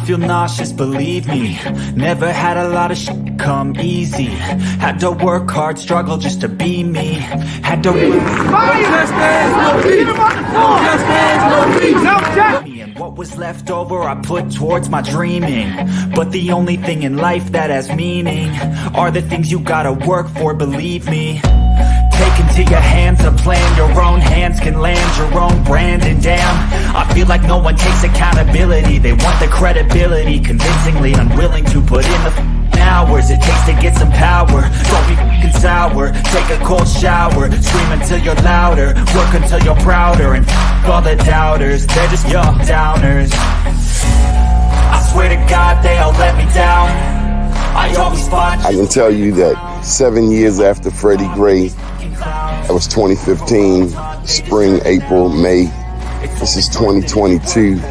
I feel nauseous, believe me. Never had a lot of shit come easy. Had to work hard, struggle just to be me. Had to and what was left over I put towards my dreaming. But the only thing in life that has meaning are the things you gotta work for, believe me. Take into your hands a plan, your own hands can land your own brand. And damn, I feel like no one takes accountability. They want the credibility, convincingly unwilling to put in the hours it takes to get some power. Don't be f***ing sour, take a cold shower, scream until you're louder, work until you're prouder, and f*** all the doubters, they're just your downers. I swear to God they all let me down. I always fought. I can tell you that 7 years after Freddie Gray, that was 2015, spring, April, May, this is 2022.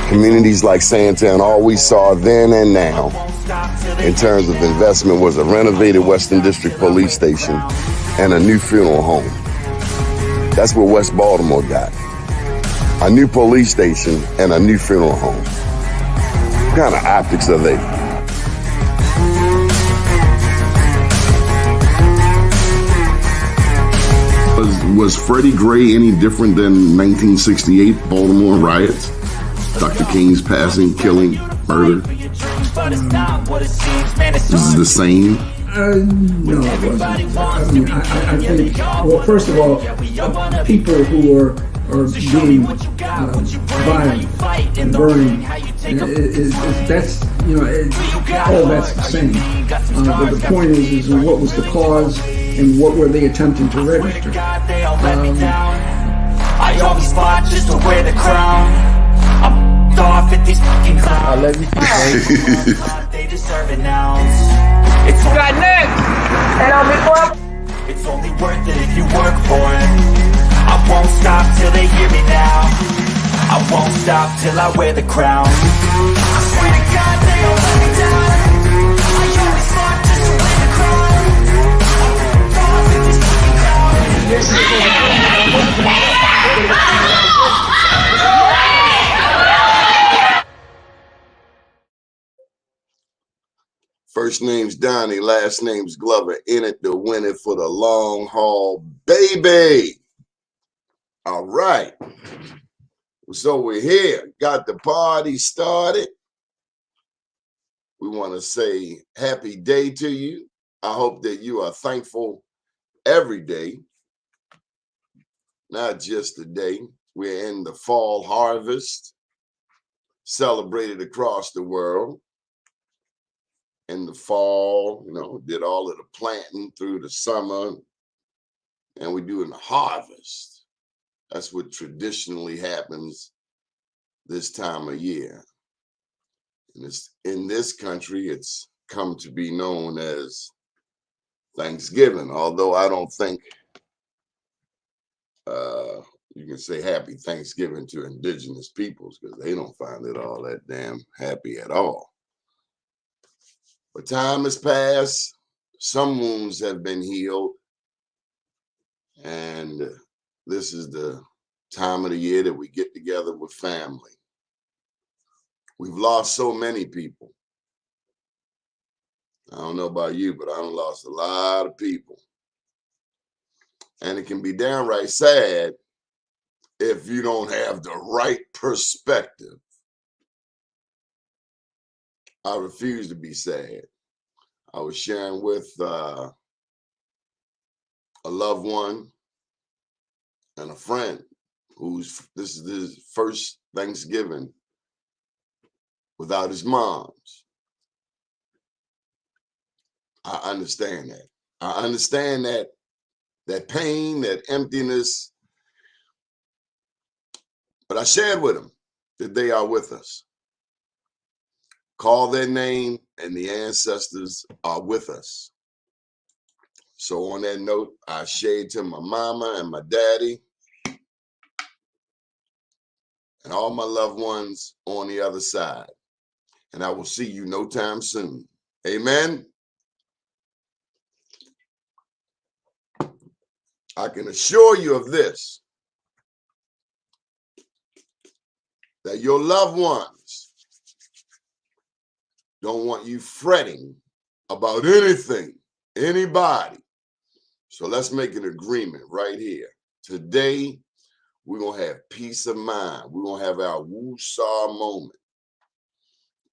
Communities like Sandtown, all we saw then and now in terms of investment was a renovated Western District Police Station and a new funeral home. That's what West Baltimore got. A new police station and a new funeral home. What kind of optics are they? Was Freddie Gray any different than 1968 Baltimore riots? Dr. King's passing, killing, murder? This is the same? No, it wasn't. I mean, I think, well, first of all, people who are being violent and burning, that's, you know, all that's the same. But the point is what was the cause and what were they attempting to register? I always fought just to wear the crown. I'm off at these fucking clowns. I love you. They deserve an ounce. It's got next. And I'll be quiet. It's only worth it if you work for it. I won't stop till they hear me now. I won't stop till I wear the crown. I swear to God they all let me down. I always fought just to wear the crown. I'm off at these fucking clowns. First name's Donnie, last name's Glover. In it to win it for the long haul, baby. All right. So we're here. Got the party started. We want to say happy day to you. I hope that you are thankful every day, not just today. We're in the fall harvest, celebrated across the world. In the fall, you know, did all of the planting through the summer, and we do in the harvest. That's what traditionally happens this time of year. And in this country, it's come to be known as Thanksgiving, although I don't think you can say happy Thanksgiving to indigenous peoples, because they don't find it all that damn happy at all. But time has passed, some wounds have been healed, and this is the time of the year that we get together with family. We've lost so many people. I don't know about you, but I've lost a lot of people. And it can be downright sad if you don't have the right perspective. I refuse to be sad. I was sharing with a loved one and a friend this is his first Thanksgiving without his moms. I understand that. I understand that pain, that emptiness. But I shared with him that they are with us. Call their name, and the ancestors are with us. So on that note, I shade to my mama and my daddy and all my loved ones on the other side. And I will see you no time soon. Amen. I can assure you of this, that your loved ones Don't want you fretting about anything, anybody. So let's make an agreement right here. Today, we're going to have peace of mind. We're going to have our woo-saw moment.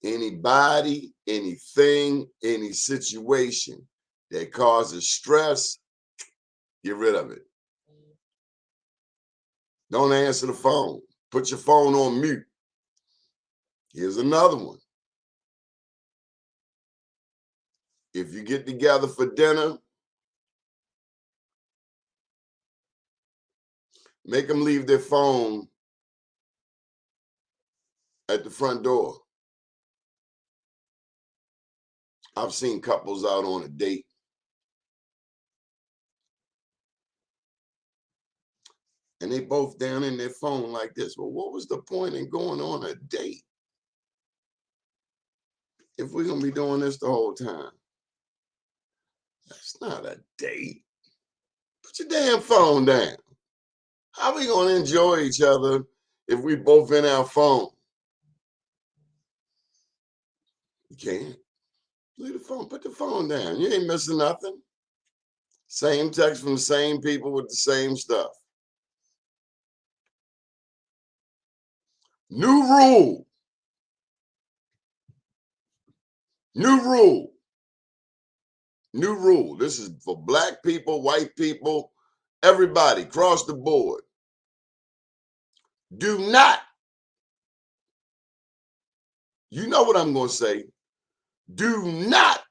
Anybody, anything, any situation that causes stress, get rid of it. Don't answer the phone. Put your phone on mute. Here's another one. If you get together for dinner, make them leave their phone at the front door. I've seen couples out on a date. And they both down in their phone like this. Well, what was the point in going on a date if we're going to be doing this the whole time? That's not a date. Put your damn phone down. How are we going to enjoy each other if we both in our phone? You can't. Leave the phone. Put the phone down. You ain't missing nothing. Same text from the same people with the same stuff. New rule. New rule. New rule. This is for black people, white people, everybody across the board. Do not, you know what I'm going to say, do not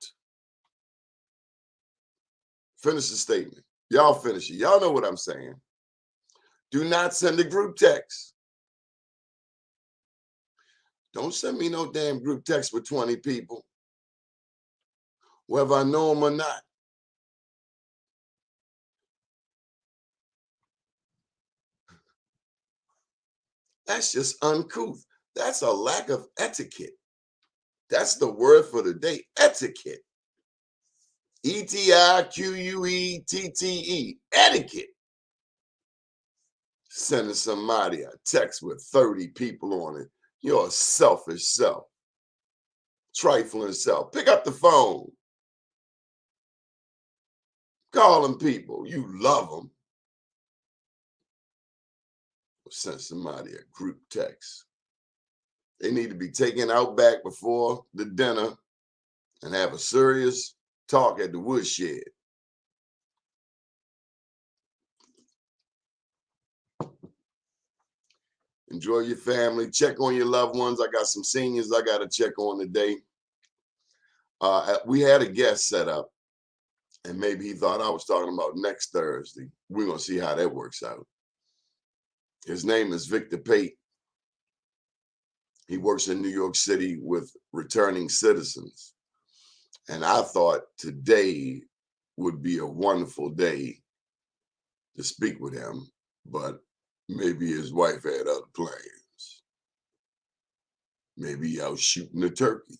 finish the statement. Y'all finish it. Y'all know what I'm saying. Do not send a group text. Don't send me no damn group text with 20 people, whether I know them or not. That's just uncouth. That's a lack of etiquette. That's the word for the day, etiquette. E-T-I-Q-U-E-T-T-E, etiquette. Sending somebody a text with 30 people on it. You're a selfish self. Trifling self. Pick up the phone. Call them people. You love them. Send somebody a group text. They need to be taken out back before the dinner and have a serious talk at the woodshed. Enjoy your family. Check on your loved ones. I got some seniors I got to check on today. We had a guest set up, and maybe he thought I was talking about next Thursday. We're going to see how that works out. His name is Victor Pate. He works in New York City with returning citizens. And I thought today would be a wonderful day to speak with him, but maybe his wife had other plans. Maybe out shooting a turkey.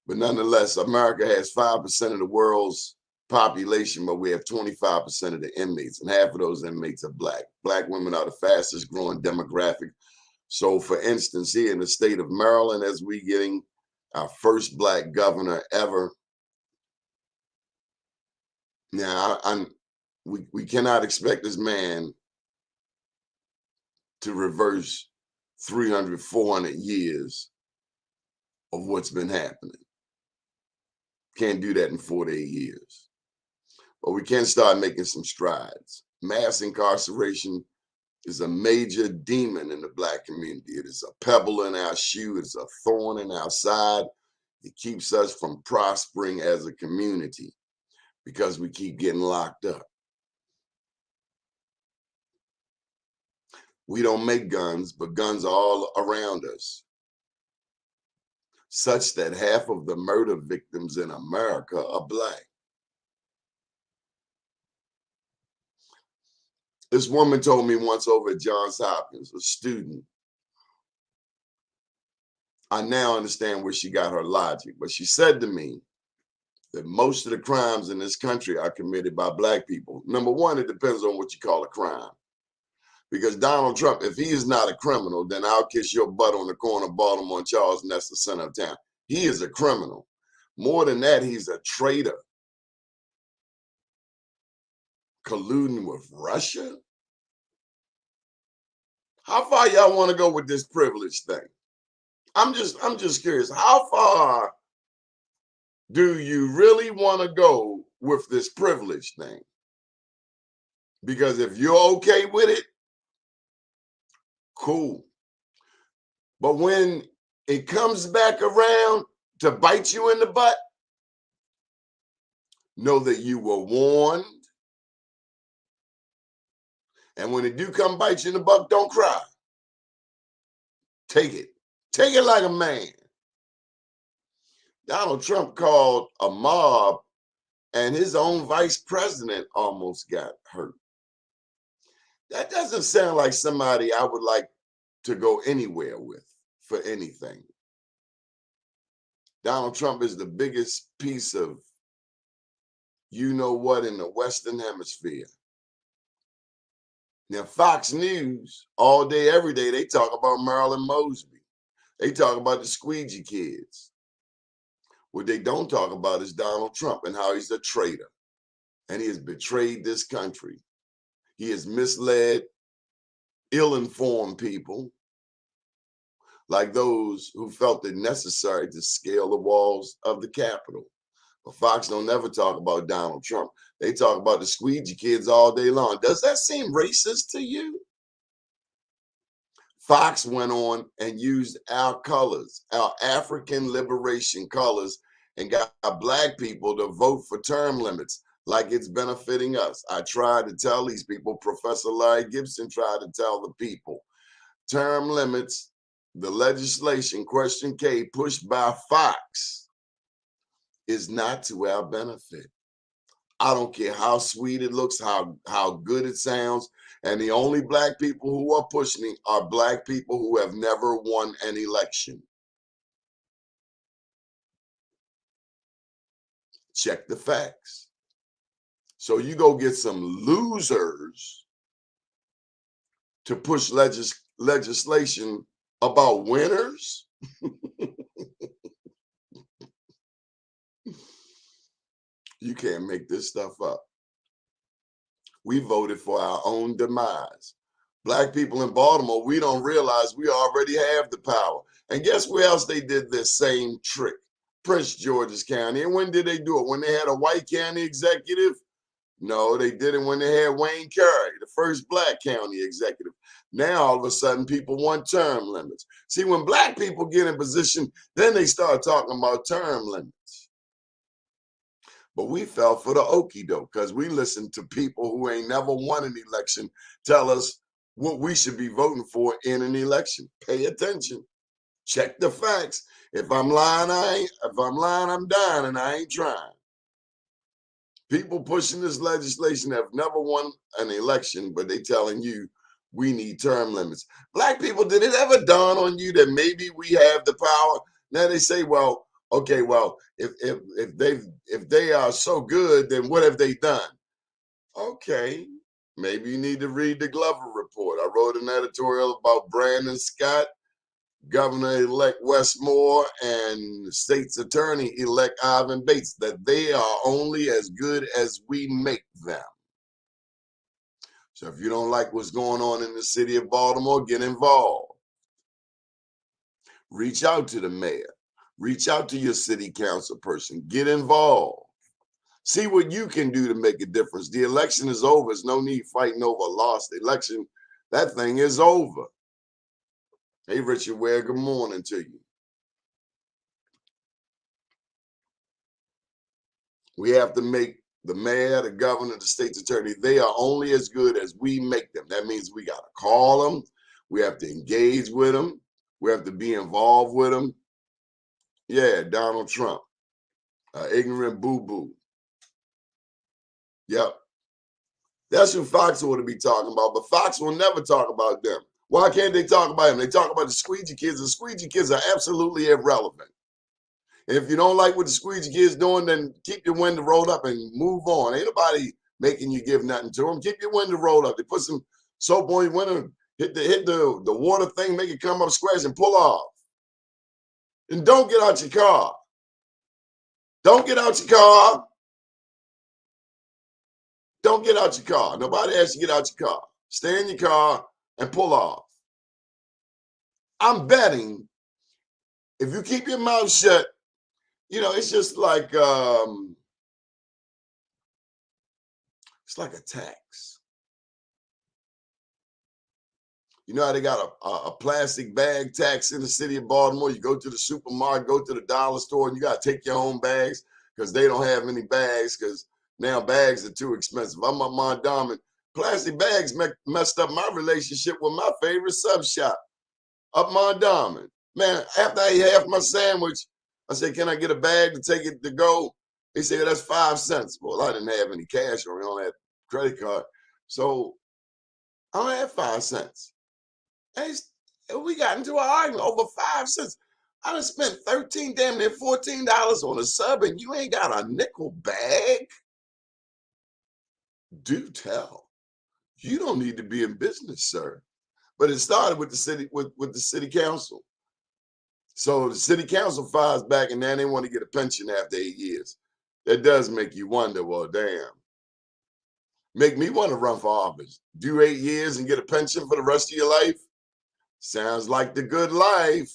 But nonetheless, America has 5% of the world's population, but we have 25% of the inmates, and half of those inmates are black. Black women are the fastest growing demographic. So for instance, here in the state of Maryland, as we getting our first black governor ever. Now, we cannot expect this man to reverse 300, 400 years of what's been happening. Can't do that in 48 years. But we can start making some strides. Mass incarceration is a major demon in the black community. It is a pebble in our shoe. It's a thorn in our side. It keeps us from prospering as a community because we keep getting locked up. We don't make guns, but guns are all around us, such that half of the murder victims in America are black. This woman told me once over at Johns Hopkins, a student, I now understand where she got her logic, but she said to me that most of the crimes in this country are committed by black people. Number one, it depends on what you call a crime. Because Donald Trump, if he is not a criminal, then I'll kiss your butt on the corner of Baltimore and Charles, and that's the center of town. He is a criminal. More than that, he's a traitor. Colluding with Russia? How far y'all want to go with this privilege thing? I'm just curious. How far do you really want to go with this privilege thing? Because if you're okay with it, cool. But when it comes back around to bite you in the butt, know that you were warned. And when it do come bite you in the butt, don't cry. Take it. Take it like a man. Donald Trump called a mob and his own vice president almost got hurt. That doesn't sound like somebody I would like to go anywhere with for anything. Donald Trump is the biggest piece of you know what in the Western Hemisphere. Now, Fox News, all day, every day, they talk about Marilyn Mosby. They talk about the squeegee kids. What they don't talk about is Donald Trump and how he's a traitor. And he has betrayed this country. He has misled, ill-informed people, like those who felt it necessary to scale the walls of the Capitol. But Fox don't ever talk about Donald Trump. They talk about the squeegee kids all day long. Does that seem racist to you? Fox went on and used our colors, our African liberation colors, and got black people to vote for term limits like it's benefiting us. I tried to tell these people, Professor Larry Gibson tried to tell the people, term limits, the legislation, question K, pushed by Fox, is not to our benefit. I don't care how sweet it looks, how good it sounds. And the only black people who are pushing it are black people who have never won an election. Check the facts. So you go get some losers to push legislation about winners? You can't make this stuff up. We voted for our own demise. Black people in Baltimore, we don't realize we already have the power. And guess where else they did this same trick? Prince George's County. And when did they do it? When they had a white county executive? No, they did it when they had Wayne Carey, the first black county executive. Now, all of a sudden, people want term limits. See, when black people get in position, then they start talking about term limits. But we fell for the okie doke because we listened to people who ain't never won an election tell us what we should be voting for in an election. Pay attention. Check the facts. If I'm lying, I'm dying and I ain't trying. People pushing this legislation have never won an election, but they telling you we need term limits. Black people, did it ever dawn on you that maybe we have the power? Now they say, well, okay, well, if they are so good, then what have they done? Okay, maybe you need to read the Glover report. I wrote an editorial about Brandon Scott, Governor-elect Westmore, and State's Attorney-elect Ivan Bates, that they are only as good as we make them. So if you don't like what's going on in the city of Baltimore, get involved. Reach out to the mayor. Reach out to your city council person. Get involved. See what you can do to make a difference. The election is over. There's no need fighting over a lost election. That thing is over. Hey, Richard Ware, good morning to you. We have to make the mayor, the governor, the state's attorney, they are only as good as we make them. That means we got to call them. We have to engage with them. We have to be involved with them. Yeah, Donald Trump, ignorant boo-boo. Yep. That's who Fox ought to be talking about, but Fox will never talk about them. Why can't they talk about them? They talk about the squeegee kids. The squeegee kids are absolutely irrelevant. And if you don't like what the squeegee kids doing, then keep your window rolled up and move on. Ain't nobody making you give nothing to them. Keep your window rolled up. They put some Soap on your window, hit the water thing, make it come up scratch and pull off. And don't get out your car. Don't get out your car. Don't get out your car. Nobody has to get out your car. Stay in your car and pull off. I'm betting if you keep your mouth shut, it's just like it's like a tax. You know how they got a plastic bag tax in the city of Baltimore? You go to the supermarket, go to the dollar store, and you got to take your own bags because they don't have any bags because now bags are too expensive. I'm up Mondawmin. Plastic bags messed up my relationship with my favorite sub shop up Mondawmin. Man, after I ate half my sandwich, I said, can I get a bag to take it to go? He said, that's 5 cents. Well, I didn't have any cash or I only had a credit card. So I only had 5 cents. And we got into an argument over 5 cents. I done spent $13, damn near $14 on a sub, and you ain't got a nickel bag? Do tell. You don't need to be in business, sir. But it started with the city, with the city council. So the city council fires back, and now they want to get a pension after 8 years. That does make you wonder, well, damn. Make me want to run for office. Do 8 years and get a pension for the rest of your life? Sounds like the good life.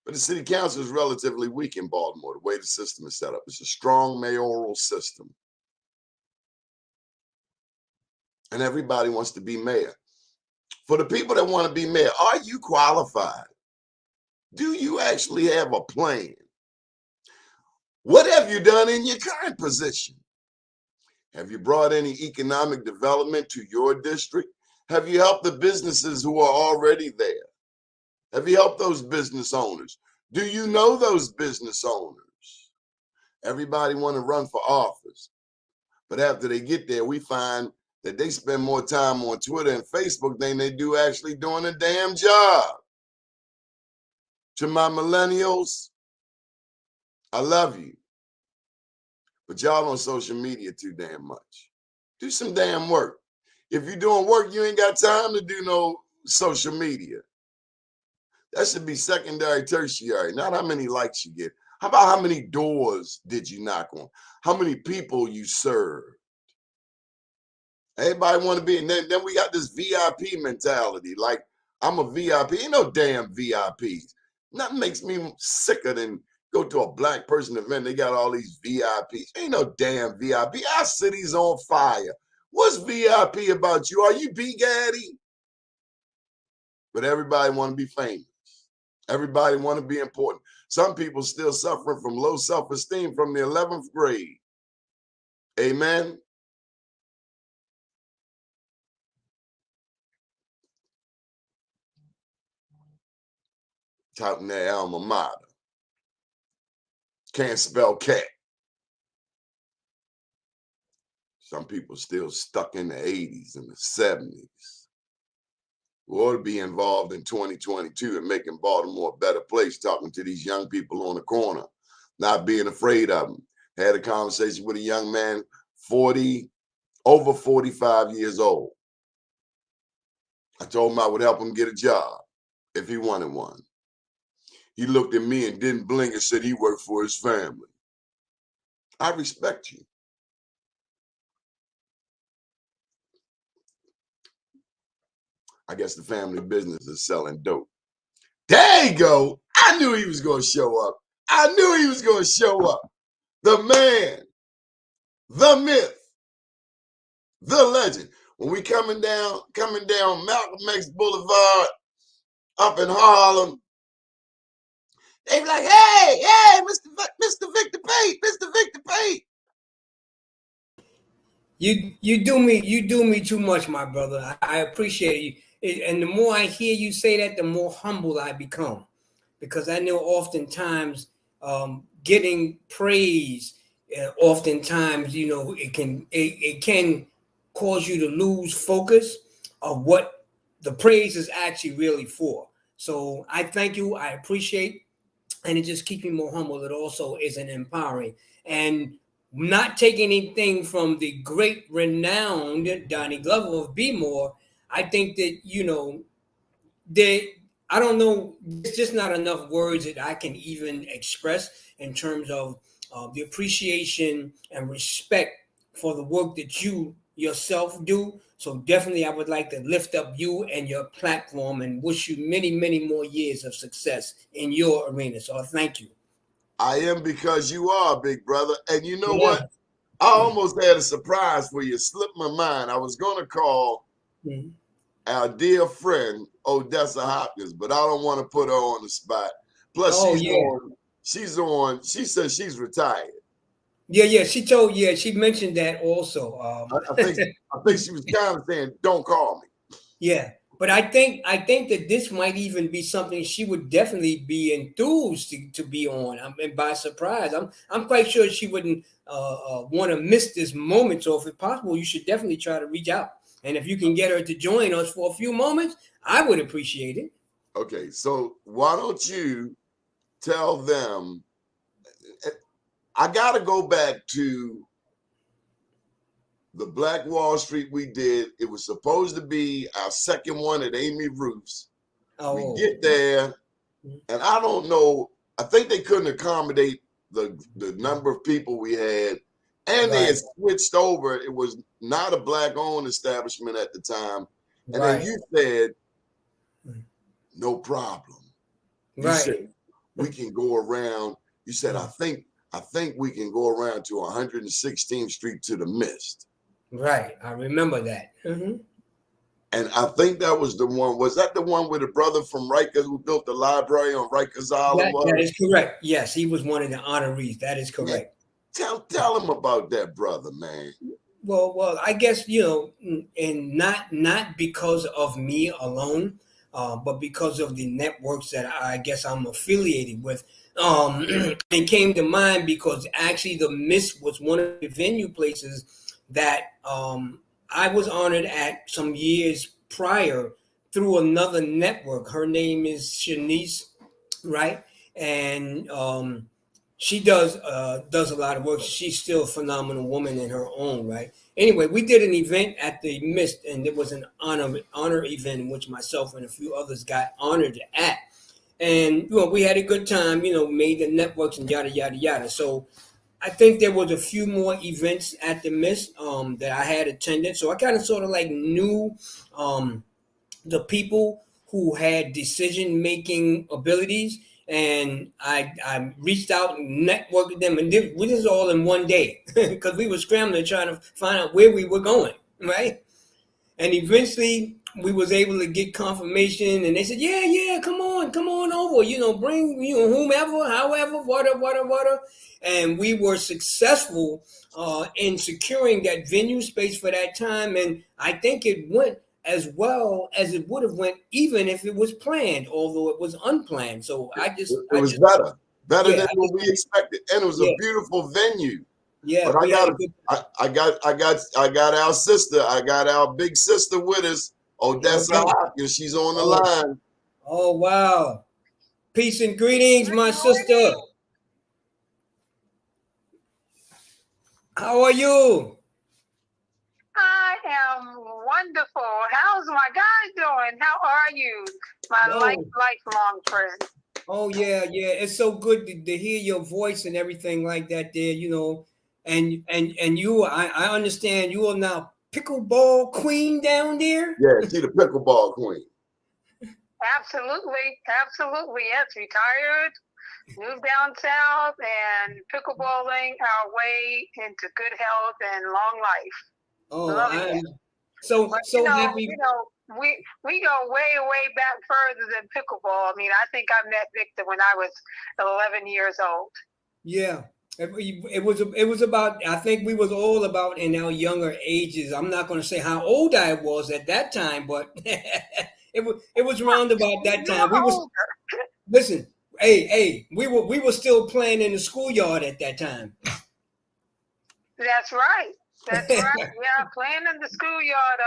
But the city council is relatively weak in Baltimore, the way the system is set up. It's a strong mayoral system. And everybody wants to be mayor. For the people that want to be mayor, are you qualified? Do you actually have a plan? What have you done in your current position? Have you brought any economic development to your district? Have you helped the businesses who are already there? Have you helped those business owners? Do you know those business owners? Everybody want to run for office. But after they get there, we find that they spend more time on Twitter and Facebook than they do actually doing a damn job. To my millennials, I love you. But y'all on social media too damn much. Do some damn work. If you're doing work, you ain't got time to do no social media. That should be secondary, tertiary, not how many likes you get. How about how many doors did you knock on? How many people you served? Everybody want to be, and then we got this VIP mentality. Like, I'm a VIP. Ain't no damn VIPs. Nothing makes me sicker than go to a black person event. They got all these VIPs. Ain't no damn VIP. Our city's on fire. What's VIP about you? Are you Big Daddy? But everybody want to be famous. Everybody want to be important. Some people still suffering from low self-esteem from the 11th grade. Amen. Touting their alma mater. Can't spell cat. Some people still stuck in the 80s and the 70s. We ought to be involved in 2022 and making Baltimore a better place, talking to these young people on the corner, not being afraid of them. Had a conversation with a young man, over 45 years old. I told him I would help him get a job if he wanted one. He looked at me and didn't blink and said he worked for his family. I respect you. I guess the family business is selling dope. There you go. I knew he was going to show up. I knew he was going to show up. The man, the myth, the legend. When we coming down Malcolm X Boulevard up in Harlem, they be like, hey, Mr. Victor Pate, Mr. Victor Pate. You do me too much, my brother. I appreciate you. And the more I hear you say that, the more humble I become, because I know oftentimes getting praise, oftentimes it can cause you to lose focus of what the praise is actually really for. So I thank you. I appreciate, and it just keeps me more humble. It also is an empowering. And not taking anything from the great renowned Donnie Glover of Be More, I think that, I don't know, it's just not enough words that I can even express in terms of the appreciation and respect for the work that you yourself do. So definitely I would like to lift up you and your platform and wish you many, many more years of success in your arena. So thank you. I am, because you are, big brother. And you know Yeah. what? I almost had a surprise for you. It slipped my mind. I was going to call our dear friend, Odessa Hopkins, but I don't want to put her on the spot. Plus, she says she's retired. Yeah. She mentioned that also. I think she was kind of saying, don't call me. Yeah. But I think that this might even be something she would definitely be enthused to be on. I mean, by surprise. I'm quite sure she wouldn't want to miss this moment. So if it's possible, you should definitely try to reach out. And if you can get her to join us for a few moments, I would appreciate it. Okay, so why don't you tell them? I got to go back to the Black Wall Street we did. It was supposed to be our second one at Amy Roof's. We get there, and I don't know. I think they couldn't accommodate the number of people we had, and they had switched over. It was not a Black-owned establishment at the time. And then you said, no problem. You said, we can go around. You said, I think we can go around to 116th Street to the Mist. Right. I remember that. And I think that was the one. Was that the one with the brother from Rikers who built the library on Rikers Island? That is correct. Yes, he was one of the honorees. That is correct. Yeah. Tell him about that, brother, man. Well, I guess, and not because of me alone, but because of the networks that I guess I'm affiliated with. It came to mind because actually the Mist was one of the venue places that I was honored at some years prior through another network. Her name is Shanice, right? And she does a lot of work. She's still a phenomenal woman in her own right. Anyway, we did an event at the Mist, and it was an honor event in which myself and a few others got honored at. And we had a good time, made the networks and yada yada yada. So I think there was a few more events at the Mist that I had attended. So I kind of sort of like knew the people who had decision-making abilities, and I reached out and networked with them, and this is all in one day because we were scrambling trying to find out where we were going, right? And eventually we was able to get confirmation, and they said, yeah, come on over, bring whomever, however, whatever. And we were successful in securing that venue space for that time, and I think it went as well as it would have went even if it was planned, although it was unplanned. So it was better than what we expected, and it was a beautiful venue. Yeah, but I got our sister. I got our big sister with us, Odessa Hopkins. She's on the line. Oh wow! Peace and greetings, my sister. How are you? I am wonderful. How's my guy doing? How are you, my lifelong friend? Oh yeah. It's so good to hear your voice and everything like that. There, and you. I understand you are now pickleball queen down there. Yeah, she's the pickleball queen. Absolutely. Yes, retired, moved down south, and pickleballing our way into good health and long life. Oh, I'm so happy. We go way back further than pickleball. I mean, I think I met Victor when I was 11 years old. Yeah, it was about. I think we was all about in our younger ages. I'm not going to say how old I was at that time, but it was around about that time. We was listen. Hey, we were still playing in the schoolyard at that time. That's right. That's right. Yeah, playing in the schoolyard,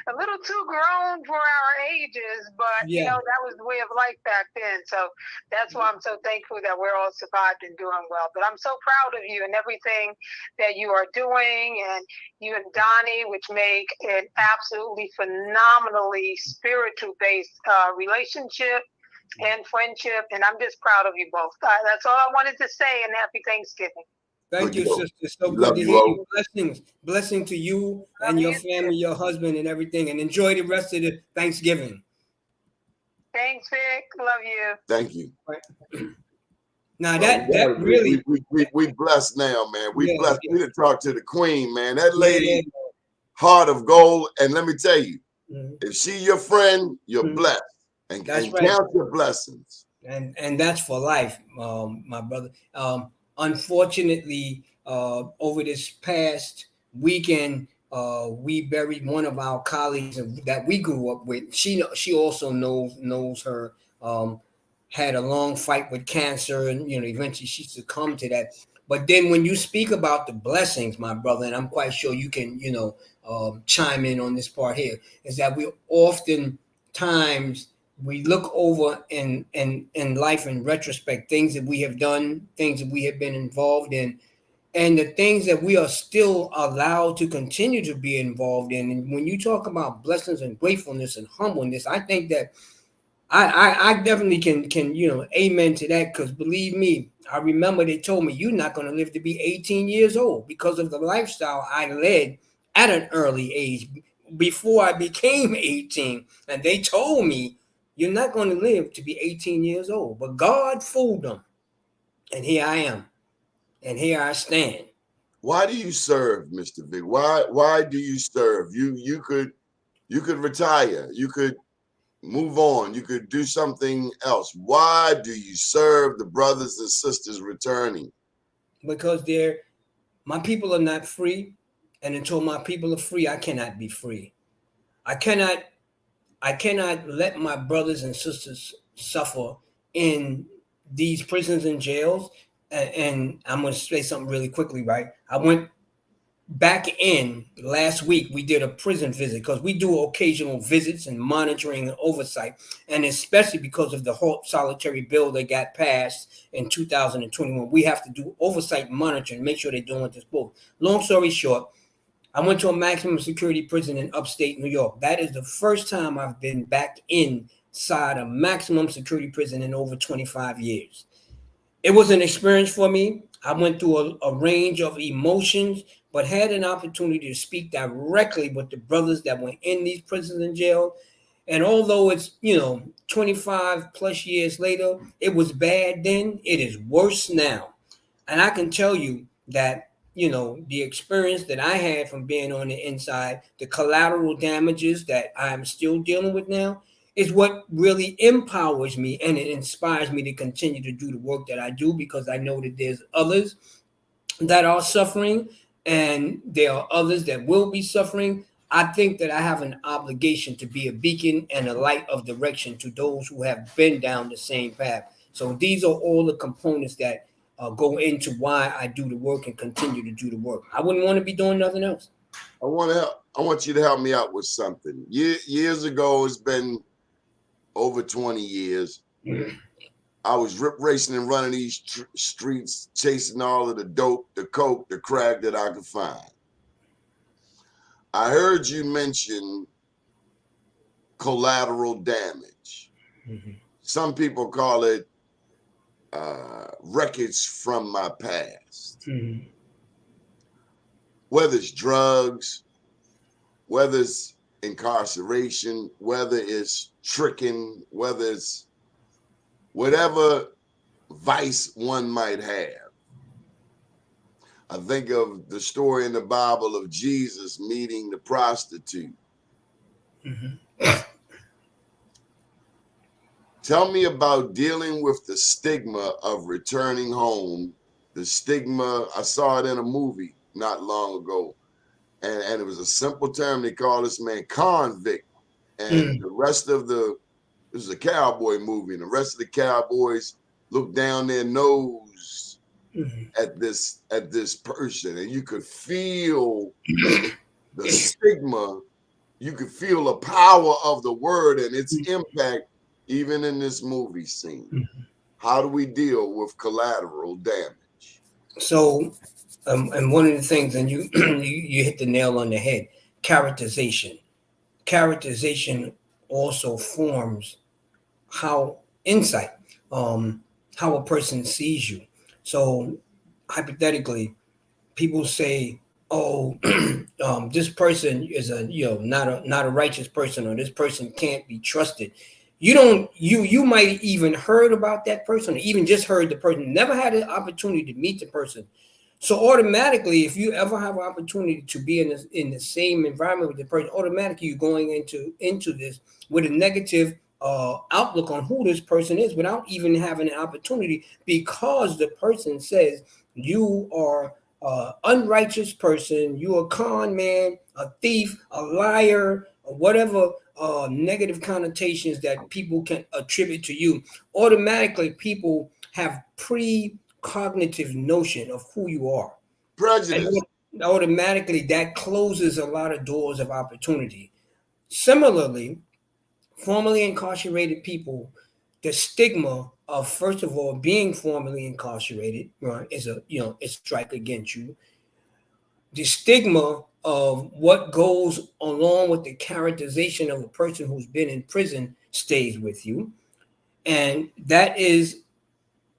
a little too grown for our ages, but Yeah. that was the way of life back then. So that's why I'm so thankful that we're all survived and doing well. But I'm so proud of you and everything that you are doing, and you and Donnie, which make an absolutely phenomenally spiritual based relationship and friendship. And I'm just proud of you both. That's all I wanted to say, and happy Thanksgiving. Thank you, sister. So good Love to you hear all. you. Blessing to you and Love your you family, too. your husband, and everything. And enjoy the rest of the Thanksgiving. Thanks, Vic. Love you. Thank you. Now Well, that really, we blessed now, man. We yeah, blessed. We didn't talk to the queen, man. That yeah, lady, heart of gold. And let me tell you, mhm, if she your friend, you're blessed, and that's right. count your blessings. And that's for life, my brother. Unfortunately, over this past weekend, we buried one of our colleagues that we grew up with. She also knows her. Had a long fight with cancer, and eventually she succumbed to that. But then when you speak about the blessings, my brother, and I'm quite sure you can chime in on this part here, is that we oftentimes we look over in life in retrospect, things that we have done, things that we have been involved in, and the things that we are still allowed to continue to be involved in. And when you talk about blessings and gratefulness and humbleness, I think that I definitely can amen to that, because believe me, I remember they told me you're not going to live to be 18 years old because of the lifestyle I led at an early age before I became 18. And they told me you're not going to live to be 18 years old. But God fooled them. And here I am. And here I stand. Why do you serve, Mr. Vic? Why do you serve? You could retire. You could move on. You could do something else. Why do you serve the brothers and sisters returning? Because my people are not free. And until my people are free, I cannot be free. I cannot let my brothers and sisters suffer in these prisons and jails. And I'm going to say something really quickly, right? I went back in last week. We did a prison visit because we do occasional visits and monitoring and oversight, and especially because of the whole solitary bill that got passed in 2021, we have to do oversight and monitoring, make sure they're doing what they're supposed. Long story short, I went to a maximum security prison in upstate New York. That is the first time I've been back inside a maximum security prison in over 25 years. It was an experience for me. I went through a range of emotions, but had an opportunity to speak directly with the brothers that were in these prisons and jail. And although it's, 25 plus years later, it was bad then, it is worse now. And I can tell you that, the experience that I had from being on the inside, the collateral damages that I'm still dealing with now, is what really empowers me, and it inspires me to continue to do the work that I do, because I know that there's others that are suffering, and there are others that will be suffering. I think that I have an obligation to be a beacon and a light of direction to those who have been down the same path. So these are all the components that go into why I do the work and continue to do the work. I wouldn't want to be doing nothing else. I want you to help me out with something. Years ago, it's been over 20 years. I was rip racing and running these streets, chasing all of the dope, the coke, the crack that I could find. I heard you mention collateral damage. Mm-hmm. Some people call it wreckage from my past. Mm-hmm. Whether it's drugs, whether it's incarceration, whether it's tricking, whether it's whatever vice one might have. I think of the story in the Bible of Jesus meeting the prostitute. Mm-hmm. Tell me about dealing with the stigma of returning home. The stigma, I saw it in a movie not long ago, and it was a simple term. They call this man convict. And the rest of this is a cowboy movie, and the rest of the cowboys look down their nose at this person, and you could feel the stigma. You could feel the power of the word and its impact, even in this movie scene. How do we deal with collateral damage? So, and one of the things, and you you hit the nail on the head: characterization. Characterization also forms how insight, how a person sees you. So, hypothetically, people say, "Oh, this person is a not a righteous person, or this person can't be trusted." You don't you might even heard about that person, or even just heard the person, never had an opportunity to meet the person. So automatically, if you ever have an opportunity to be in the same environment with the person, automatically you're going into this with a negative outlook on who this person is without even having an opportunity, because the person says you are unrighteous person, you a con man, a thief, a liar, or whatever negative connotations that people can attribute to you. Automatically, people have precognitive notion of who you are. Prejudice. And automatically, that closes a lot of doors of opportunity. Similarly, formerly incarcerated people, the stigma of, first of all, being formerly incarcerated, right, is a strike against you. The stigma of what goes along with the characterization of a person who's been in prison stays with you, and that is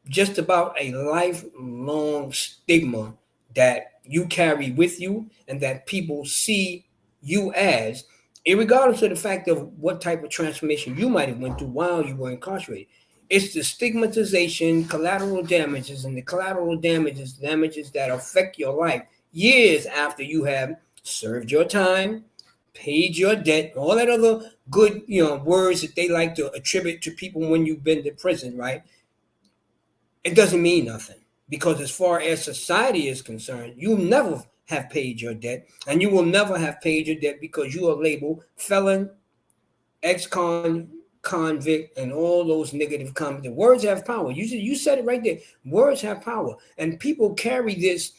just about a lifelong stigma that you carry with you and that people see you as, regardless of the fact of what type of transformation you might have went through while you were incarcerated. It's the stigmatization, collateral damages, and the collateral damages that affect your life years after you have served your time, paid your debt, all that other good words that they like to attribute to people when you've been to prison, right? It doesn't mean nothing, because as far as society is concerned, you never have paid your debt, and you will never have paid your debt because you are labeled felon, ex-con, convict, and all those negative comments. The words have power. You said it right there. Words have power, and people carry this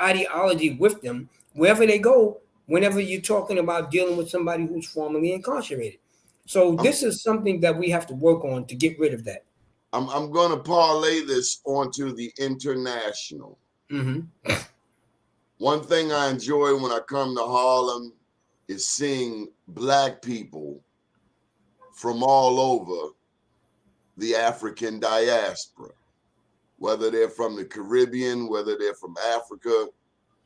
ideology with them wherever they go. Whenever you're talking about dealing with somebody who's formerly incarcerated, so this is something that we have to work on to get rid of that. I'm going to parlay this onto the international. One thing I enjoy when I come to Harlem is seeing Black people from all over the African diaspora, whether they're from the Caribbean, whether they're from Africa.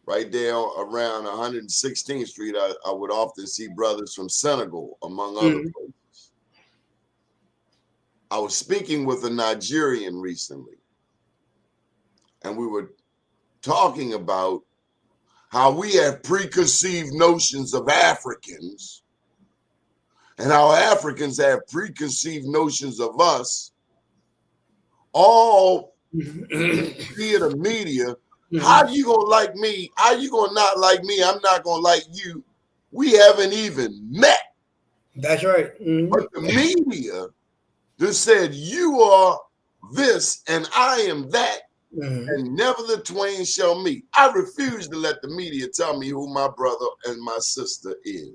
Right there around 116th Street, I would often see brothers from Senegal, among other places. I was speaking with a Nigerian recently, and we were talking about how we have preconceived notions of Africans and how Africans have preconceived notions of us, all via the media. How you gonna like me? How you gonna not like me? I'm not gonna like you. We haven't even met. That's right. But the media just said you are this and I am that, and never the twain shall meet. I refuse to let the media tell me who my brother and my sister is.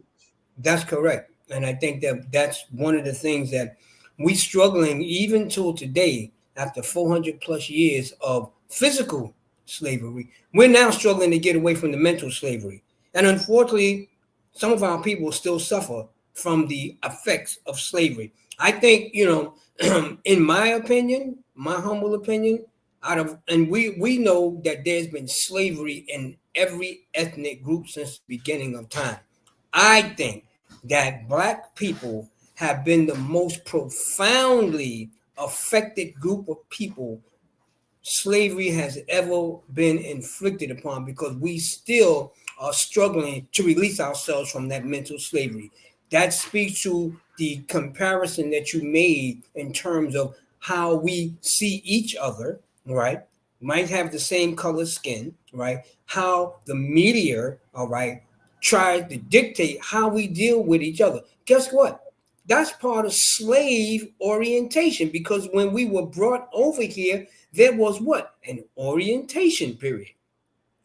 That's correct. And I think that's one of the things that we struggling even till today, after 400 plus years of physical slavery. We're now struggling to get away from the mental slavery. And unfortunately, some of our people still suffer from the effects of slavery. I think, in my opinion, my humble opinion, we know that there's been slavery in every ethnic group since the beginning of time. I think that Black people have been the most profoundly affected group of people slavery has ever been inflicted upon, because we still are struggling to release ourselves from that mental slavery. That speaks to the comparison that you made in terms of how we see each other, right? Might have the same color skin, right? How the media, all right, tries to dictate how we deal with each other. Guess what? That's part of slave orientation, because when we were brought over here, there was what? An orientation period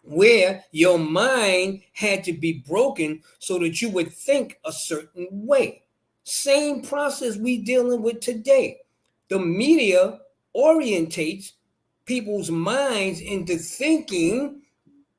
where your mind had to be broken so that you would think a certain way. Same process we dealing with today. The media orientates people's minds into thinking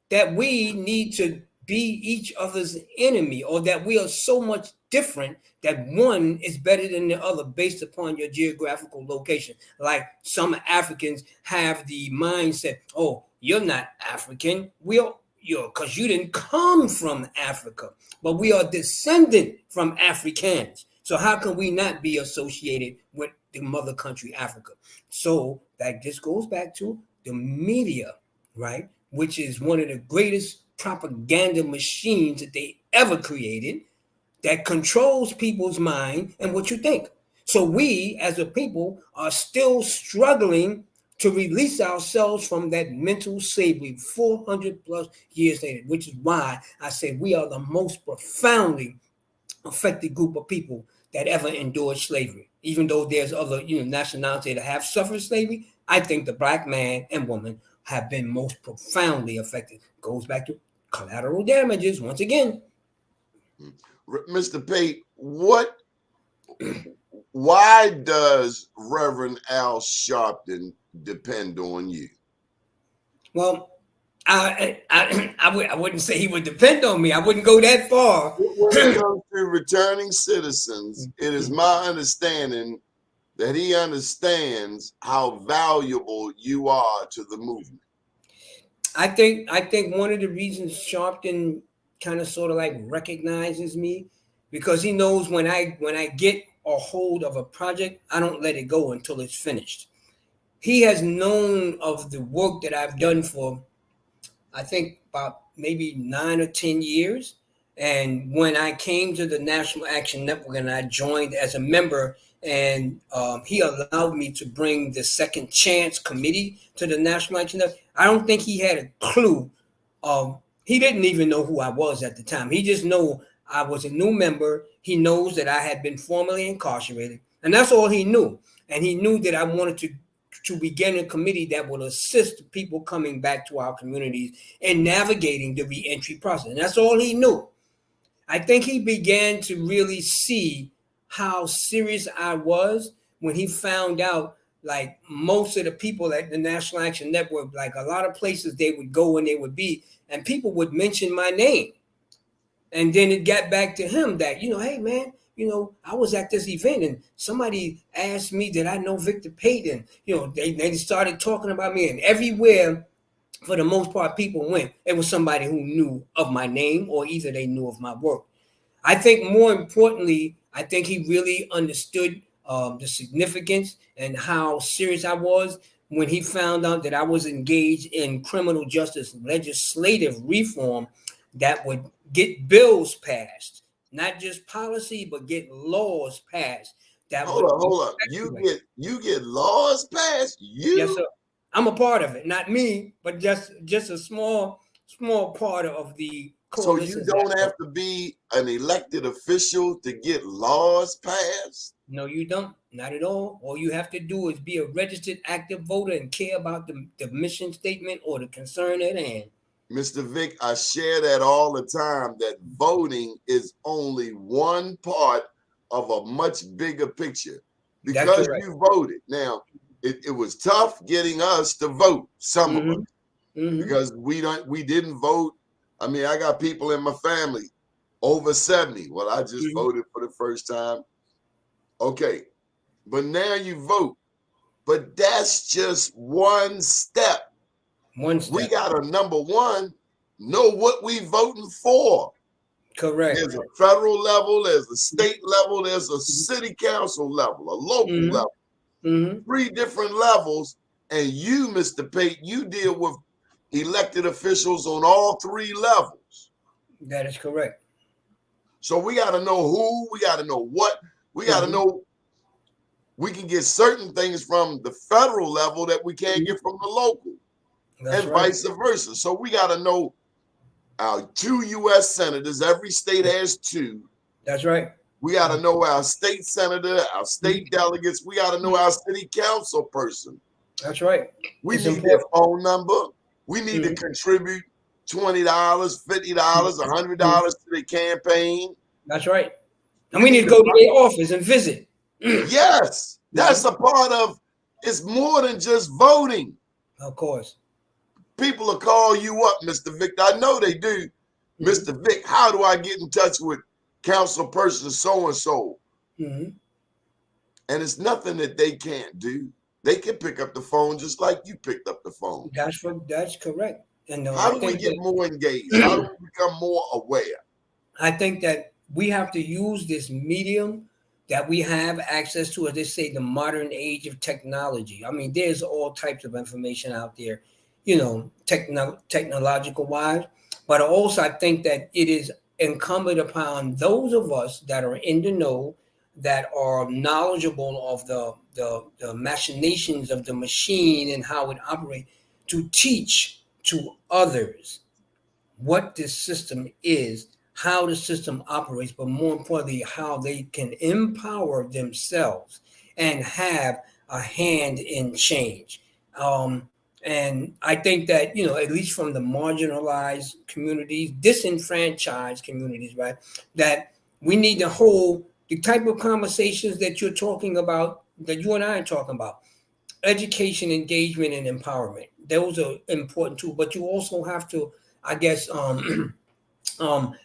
that we need to be each other's enemy, or that we are so much different that one is better than the other based upon your geographical location. Like some Africans have the mindset, oh, you're not African. You're because you didn't come from Africa, but we are descendant from Africans. So how can we not be associated with the mother country, Africa? So that just goes back to the media, right? Which is one of the greatest propaganda machines that they ever created, that controls people's mind and what you think. So we as a people are still struggling to release ourselves from that mental slavery 400 plus years later, which is why I say we are the most profoundly affected group of people that ever endured slavery. Even though there's other nationalities that have suffered slavery, I think the black man and woman have been most profoundly affected. Goes back to collateral damages once again. Mr. Pate, why does Reverend Al Sharpton depend on you? Well, I wouldn't say he would depend on me. I wouldn't go that far. When it comes to returning citizens, it is my understanding that he understands how valuable you are to the movement. I think one of the reasons Sharpton kind of sort of like recognizes me, because he knows when I get a hold of a project, I don't let it go until it's finished. He has known of the work that I've done for, I think, about maybe 9 or 10 years. And when I came to the National Action Network and I joined as a member, and he allowed me to bring the Second Chance Committee to the National Action Network, I don't think he had a clue. He didn't even know who I was at the time. He just knew I was a new member. He knows that I had been formerly incarcerated, and that's all he knew. And he knew that I wanted to begin a committee that would assist people coming back to our communities and navigating the reentry process. And that's all he knew. I think he began to really see how serious I was when he found out, like, most of the people at the National Action Network, like a lot of places they would go and they would be, and people would mention my name. And then it got back to him that, hey, man, I was at this event and somebody asked me that I know Victor Pate, and, they started talking about me, and everywhere, for the most part, people went, it was somebody who knew of my name, or either they knew of my work. I think more importantly, I think he really understood the significance and how serious I was when he found out that I was engaged in criminal justice legislative reform that would get bills passed, not just policy, but get laws passed. Hold up. You get laws passed? Yes, sir. I'm a part of it, not me, but just a small part of the coalition. So you don't have to be an elected official to get laws passed? No, you don't. Not at all. All you have to do is be a registered active voter and care about the mission statement or the concern at hand. Mr. Vic, I share that all the time, that voting is only one part of a much bigger picture. Because you voted. Now, it was tough getting us to vote, some of us, because we didn't vote. I mean, I got people in my family over 70. Well, I just voted for the first time. Okay, but now you vote. But that's just one step. We got to, number one, know what we voting for. Correct. There's a federal level, there's a state level, there's a city council level, a local level. 3 different levels. And you, Mr. Pate, you deal with elected officials on all 3 levels. That is correct. So we got to know who, we got to know what, we got to know. We can get certain things from the federal level that we can't get from the local. That's and vice versa. So we got to know our 2 U.S. senators. Every state has 2. That's right. We got to know our state senator, our state delegates. We got to know our city council person. That's right. We need their phone number. We need to contribute $20, $50, $100 to the campaign. That's right. And we need to go to their office and visit. Yes, that's a part of. It's more than just voting. Of course. People will call you up, Mr. Vic. I know they do. Mr. Vic, how do I get in touch with council person so-and-so? And it's nothing that they can't do. They can pick up the phone just like you picked up the phone. That's correct. And how do we get more engaged? How do we become more aware? I think that we have to use this medium that we have access to, as they say, the modern age of technology. I mean, there's all types of information out there, you know, technological wise. But also, I think that it is incumbent upon those of us that are in the know, that are knowledgeable of the machinations of the machine and how it operates, to teach to others what this system is, how the system operates, but more importantly, how they can empower themselves and have a hand in change. And I think that, you know, at least from the marginalized communities, disenfranchised communities, right, that we need to hold the type of conversations that you're talking about, that you and I are talking about. Education, engagement, and empowerment. Those are important too, but you also have to, I guess,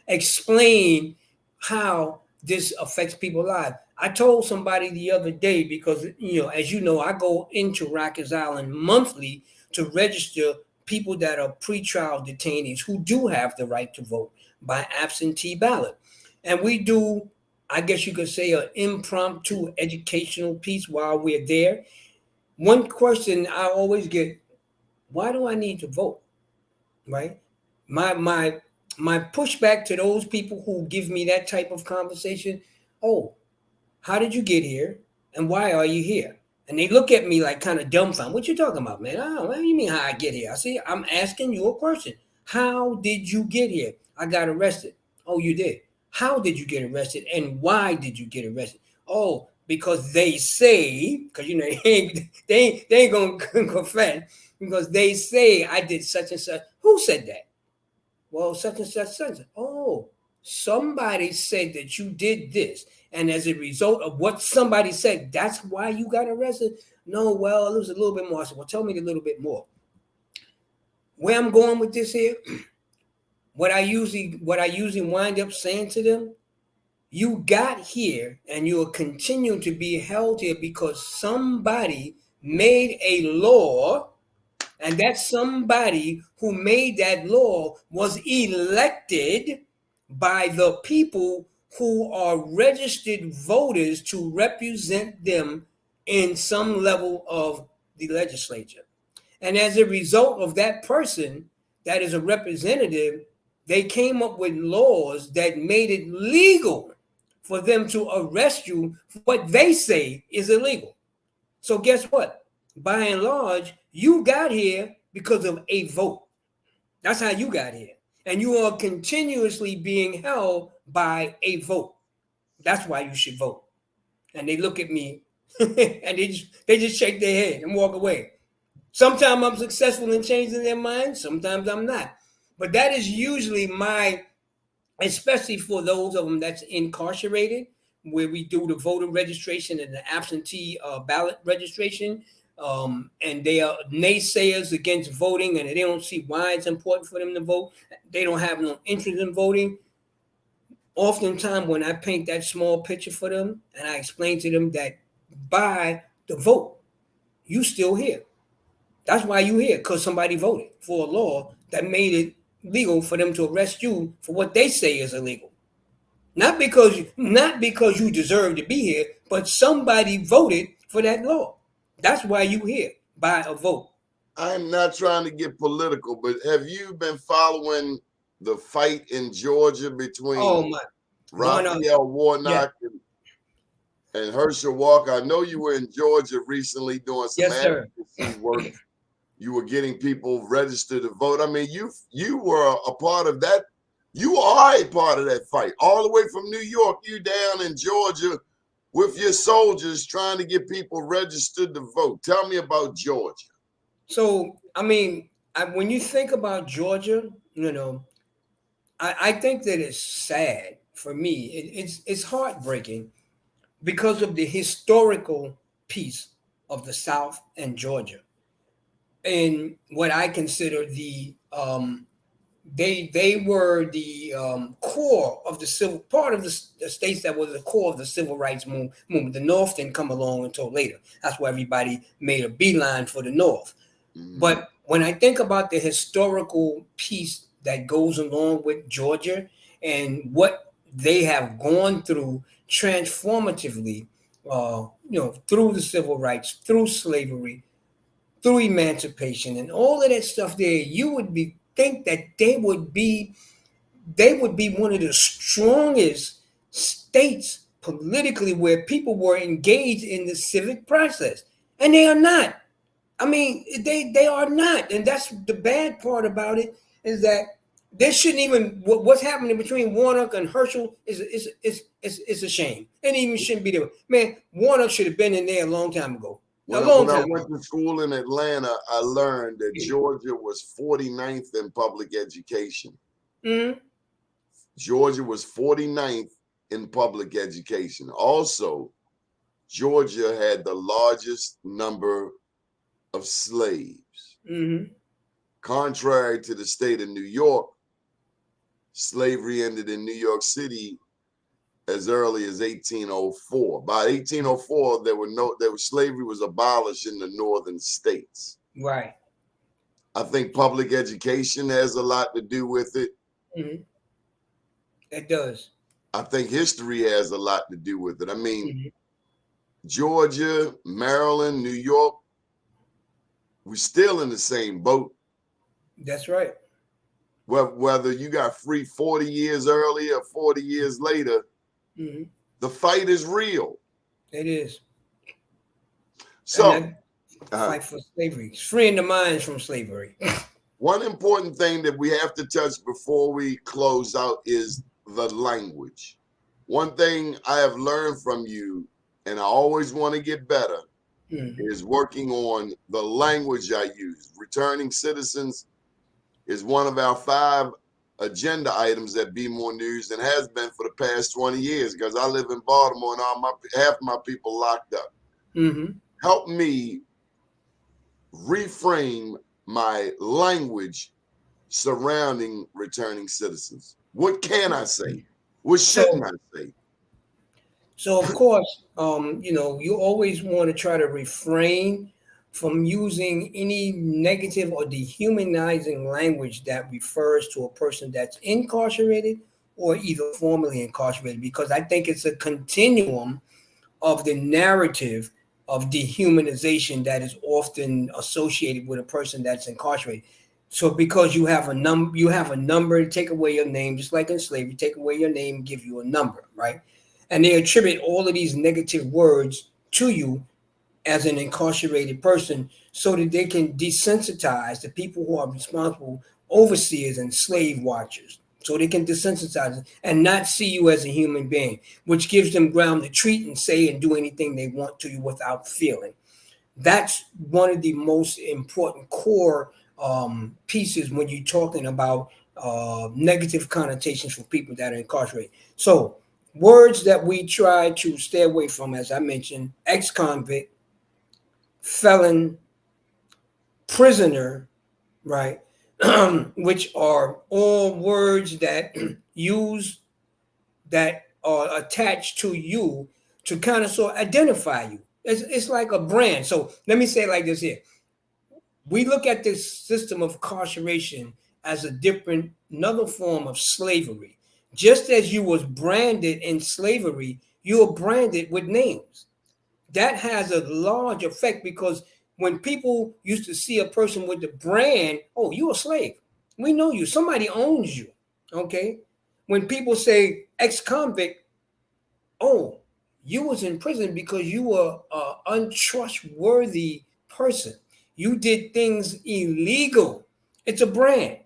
explain how this affects people's lives. I told somebody the other day, because, you know, as you know, I go into Rikers Island monthly to register people that are pretrial detainees who do have the right to vote by absentee ballot. And we do, I guess you could say, an impromptu educational piece while we're there. One question I always get: why do I need to vote? Right? My pushback to those people who give me that type of conversation: oh, how did you get here? And why are you here? And they look at me like kind of dumbfounded. What you talking about, man? Oh, what do you mean how I get here? I say, I'm asking you a question. How did you get here? I got arrested. Oh, you did. How did you get arrested? And why did you get arrested? Oh, because they say, because, you know, they ain't going to confess, because they say I did such and such. Who said that? Well, such and such, such. Oh, somebody said that you did this. And as a result of what somebody said, that's why you got arrested? No, well, it was a little bit more. I said, well, tell me a little bit more. Where I'm going with this here, what I usually wind up saying to them: you got here and you are continuing to be held here because somebody made a law, and that somebody who made that law was elected by the people who are registered voters to represent them in some level of the legislature. And as a result of that person that is a representative, they came up with laws that made it legal for them to arrest you for what they say is illegal. So guess what? By and large, you got here because of a vote. That's how you got here. And you are continuously being held by a vote. That's why you should vote. And they look at me and they just shake their head and walk away. Sometimes I'm successful in changing their mind. Sometimes I'm not. But that is usually especially for those of them that's incarcerated, where we do the voter registration and the absentee ballot registration. And they are naysayers against voting, and they don't see why it's important for them to vote. They don't have no interest in voting. Oftentimes, when I paint that small picture for them and I explain to them that by the vote, you still here. That's why you here, because somebody voted for a law that made it legal for them to arrest you for what they say is illegal. Not because you deserve to be here, but somebody voted for that law. That's why you here, by a vote. I'm not trying to get political, but have you been following the fight in Georgia between Raphael Warnock and Herschel Walker? I know you were in Georgia recently doing some advocacy work. You were getting people registered to vote. I mean, you were a part of that You are a part of that fight. All the way from New York, you down in Georgia with your soldiers trying to get people registered to vote. Tell me about Georgia. So, I mean, when you think about Georgia, I think that it's sad for me. It's heartbreaking because of the historical piece of the South and Georgia, and what I consider they were the core of the civil part of the states that was the core of the civil rights movement. The North didn't come along until later. That's why everybody made a beeline for the North. Mm-hmm. But when I think about the historical piece that goes along with Georgia and what they have gone through transformatively, through the civil rights, through slavery, through emancipation, and all of that stuff there, you would think that they would be one of the strongest states politically where people were engaged in the civic process, and they are not. I mean, they are not, and that's the bad part about it, is that they shouldn't even. What's happening between Warnock and Herschel is a shame. It even shouldn't be there. Man, Warnock should have been in there a long time ago. When I went to school in Atlanta, I learned that Georgia was 49th in public education. Mm-hmm. Georgia was 49th in public education. Also, Georgia had the largest number of slaves. Mm-hmm. Contrary to the state of New York, slavery ended in New York City as early as 1804. By 1804, slavery was abolished in the northern states. Right. I think public education has a lot to do with it. Mm-hmm. It does. I think history has a lot to do with it. I mean, Georgia, Maryland, New York, we're still in the same boat. That's right. Whether you got free 40 years earlier or 40 years later, the fight is real. It is. So, fight for slavery. It's freeing the minds from slavery. One important thing that we have to touch before we close out is the language. One thing I have learned from you, and I always want to get better, is working on the language I use. Returning citizens is one of our 5 agenda items at Be More News, and has been for the past 20 years, because I live in Baltimore and half my people locked up. Mm-hmm. Help me reframe my language surrounding returning citizens. What can I say? What shouldn't I say? So, of course, you always want to try to refrain from using any negative or dehumanizing language that refers to a person that's incarcerated or either formerly incarcerated, because I think it's a continuum of the narrative of dehumanization that is often associated with a person that's incarcerated. So because you have a number, take away your name, just like in slavery, take away your name, give you a number, right? And they attribute all of these negative words to you as an incarcerated person so that they can desensitize the people who are responsible, overseers and slave watchers. So they can desensitize and not see you as a human being, which gives them ground to treat and say and do anything they want to you without feeling. That's one of the most important core pieces when you're talking about negative connotations for people that are incarcerated. So words that we try to stay away from, as I mentioned: ex-convict, felon, prisoner, right? Which are all words that that are attached to you to kind of sort of identify you. It's like a brand. So let me say it like this here. We look at this system of incarceration as another form of slavery. Just as you was branded in slavery, you are branded with names. That has a large effect, because when people used to see a person with the brand, oh, you're a slave. We know you. Somebody owns you. Okay. When people say ex-convict, oh, you was in prison because you were an untrustworthy person. You did things illegal. It's a brand.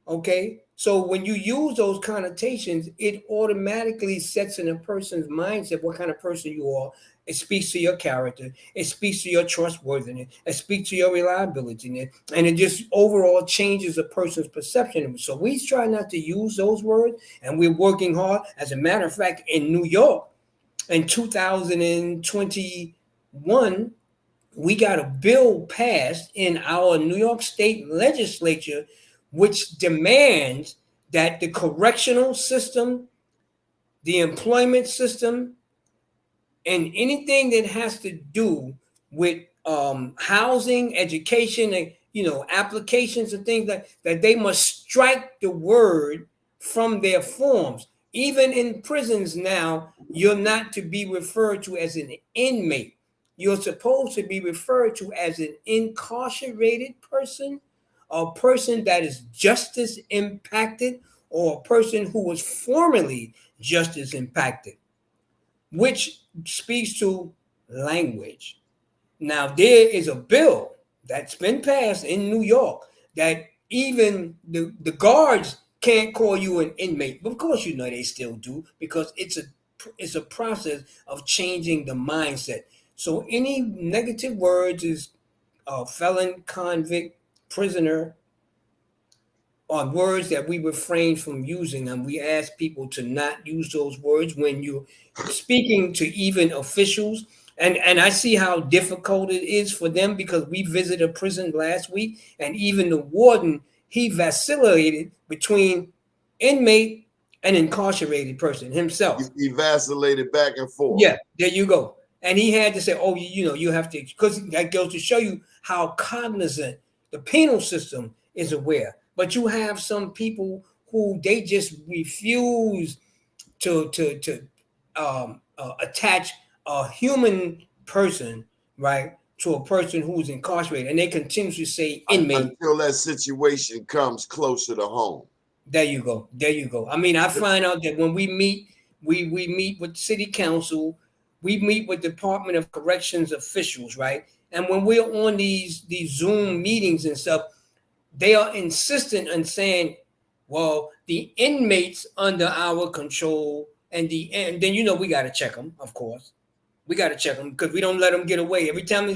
Okay. So when you use those connotations, it automatically sets in a person's mindset what kind of person you are. It speaks to your character. It speaks to your trustworthiness. It speaks to your reliability. And it just overall changes a person's perception. So we try not to use those words, and we're working hard. As a matter of fact, in New York in 2021, we got a bill passed in our New York State legislature, which demands that the correctional system, the employment system, and anything that has to do with housing, education, and applications and things like that, they must strike the word from their forms. Even in prisons now, you're not to be referred to as an inmate. You're supposed to be referred to as an incarcerated person, a person that is justice impacted, or a person who was formerly justice impacted, which speaks to language. Now, there is a bill that's been passed in New York that even the guards can't call you an inmate. But of course, they still do, because it's a process of changing the mindset. So any negative words is felon, convict, prisoner, are words that we refrain from using, and we ask people to not use those words when you're speaking to even officials. And I see how difficult it is for them, because we visited a prison last week, and even the warden, he vacillated between inmate and incarcerated person himself. He vacillated back and forth. Yeah, there you go. And he had to say, oh, you have to, because that goes to show you how cognizant the penal system is aware. But you have some people who they just refuse to attach a human person, right, to a person who's incarcerated, and they continuously say inmate until that situation comes closer to home. There you go. There you go. I mean, I find out that when we meet, we meet with city council, we meet with Department of Corrections officials, right? And when we're on these Zoom meetings and stuff, they are insistent on saying, well, the inmates under our control, and then we got to check them, of course. We got to check them, because we don't let them get away. Every time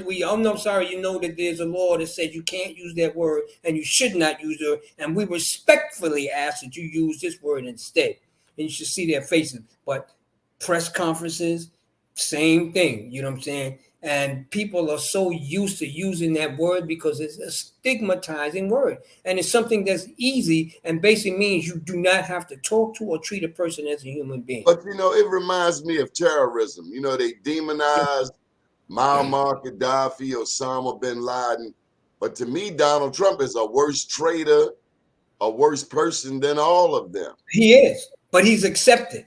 sorry, that there's a law that says you can't use that word and you should not use it. And we respectfully ask that you use this word instead. And you should see their faces. But press conferences, same thing. You know what I'm saying? And people are so used to using that word because it's a stigmatizing word. And it's something that's easy and basically means you do not have to talk to or treat a person as a human being. But, it reminds me of terrorism. They demonize Muammar Gaddafi, Osama bin Laden. But to me, Donald Trump is a worse traitor, a worse person than all of them. He is, but he's accepted.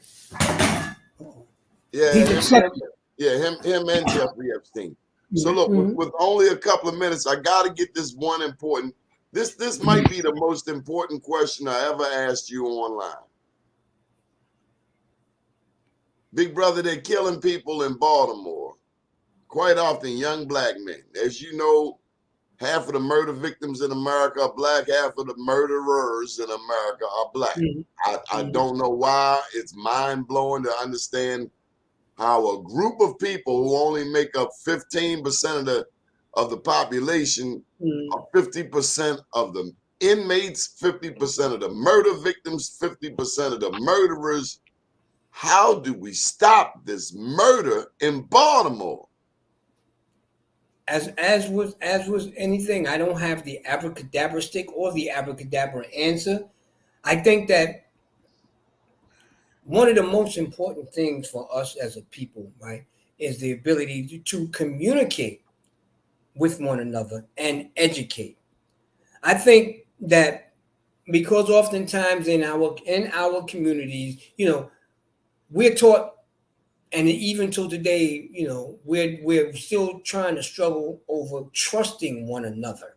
Yeah, he's accepted. Yeah, him and Jeffrey Epstein. So look, with only a couple of minutes, I got to get this one important. This might be the most important question I ever asked you online. Big brother, they're killing people in Baltimore. Quite often young black men. As you know, half of the murder victims in America are black, half of the murderers in America are black. I don't know why. It's mind-blowing to understand how a group of people who only make up 15% of the population are 50% of the inmates, 50% of the murder victims, 50% of the murderers. How do we stop this murder in Baltimore? As was anything, I don't have the abracadabra stick or the abracadabra answer. I think that one of the most important things for us as a people, right, is the ability to communicate with one another and educate. I think that because oftentimes in our communities, we're taught, and even till today, we're still trying to struggle over trusting one another.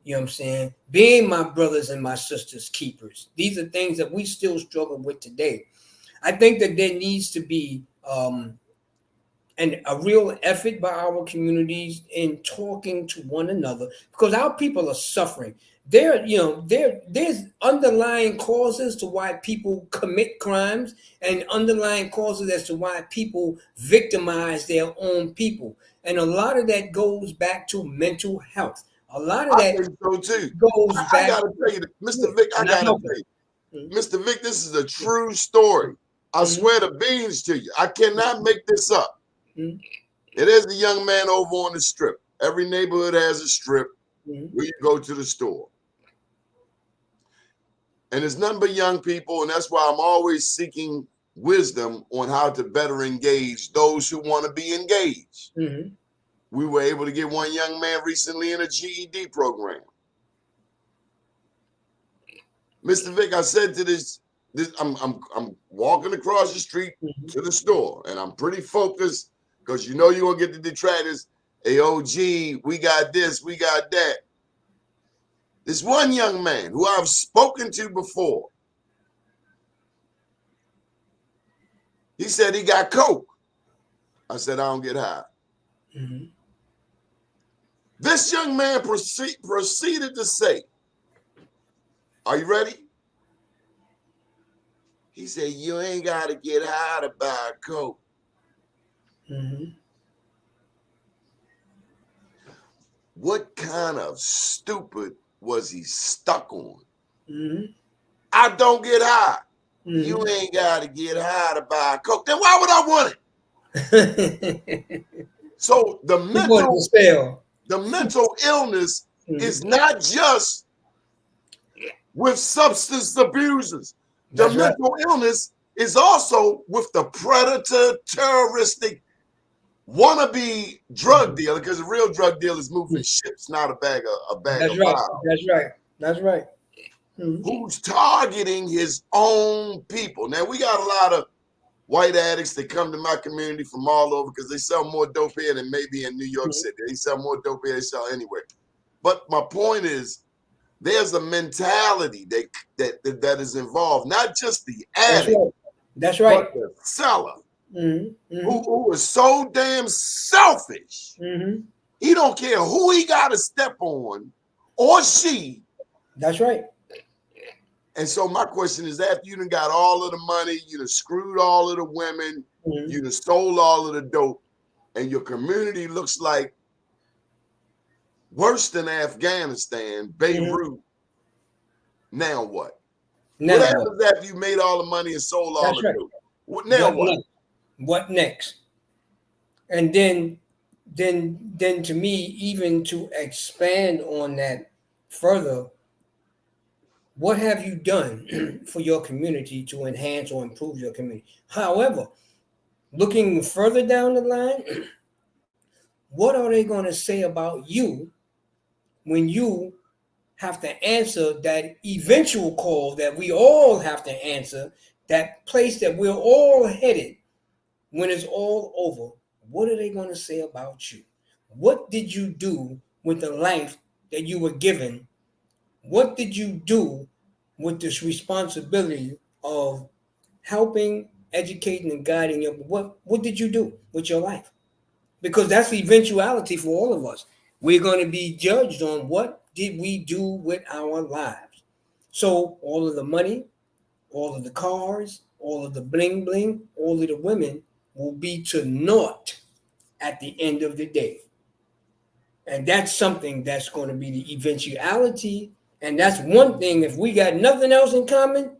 You know what I'm saying? Being my brothers and my sisters' keepers. These are things that we still struggle with today. I think that there needs to be a real effort by our communities in talking to one another, because our people are suffering. there's underlying causes to why people commit crimes and underlying causes as to why people victimize their own people. And a lot of that goes back to mental health. A lot of I that think so too. goes I back. gotta tell you, Mr. Vic, I And gotta know tell you, it. Mr. Vic, this is a true story. I swear to beans to you. I cannot make this up. Mhm. It is a young man over on the strip. Every neighborhood has a strip where you go to the store. And it's nothing but young people, and that's why I'm always seeking wisdom on how to better engage those who want to be engaged. Mm-hmm. We were able to get one young man recently in a GED program. Mr. Vic, I said to this I'm walking across the street to the store, and I'm pretty focused because you're gonna get the detractors. Hey, OG, we got this, we got that. This one young man who I've spoken to before, he said he got coke. I said, I don't get high. Mm-hmm. This young man proceeded to say, are you ready? He said, you ain't got to get high to buy coke. Mm-hmm. What kind of stupid was he stuck on? Mm-hmm. I don't get high. Mm-hmm. You ain't got to get high to buy coke. Then why would I want it? So the mental illness is not just with substance abusers. The mental illness is also with the predator, terroristic, wannabe drug dealer, because the real drug dealer is moving ships, not a bag of files. That's right. Mm-hmm. Who's targeting his own people. Now, we got a lot of white addicts that come to my community from all over because they sell more dope here than maybe in New York City. They sell more dope here than they sell anywhere. But my point is, there's a mentality that is involved, not just the addict, that's right. but the seller, mm-hmm. who is so damn selfish. Mm-hmm. He don't care who he got to step on or she. That's right. And so my question is, after you done got all of the money, you done screwed all of the women, you done stole all of the dope, and your community looks like worse than Afghanistan, Beirut. Now what? What happens after you made all the money and sold all the dope? What? What next? And then to me, even to expand on that further, what have you done for your community to enhance or improve your community? However, looking further down the line, what are they going to say about you when you have to answer that eventual call that we all have to answer, that place that we're all headed when it's all over? What are they going to say about you? What did you do with the life that you were given? What did you do with this responsibility of helping, educating, and guiding you? What did you do with your life? Because that's the eventuality for all of us. We're going to be judged on what did we do with our lives. So all of the money, all of the cars, all of the bling bling, all of the women will be to naught at the end of the day. And that's something that's going to be the eventuality. And that's one thing, if we got nothing else in common,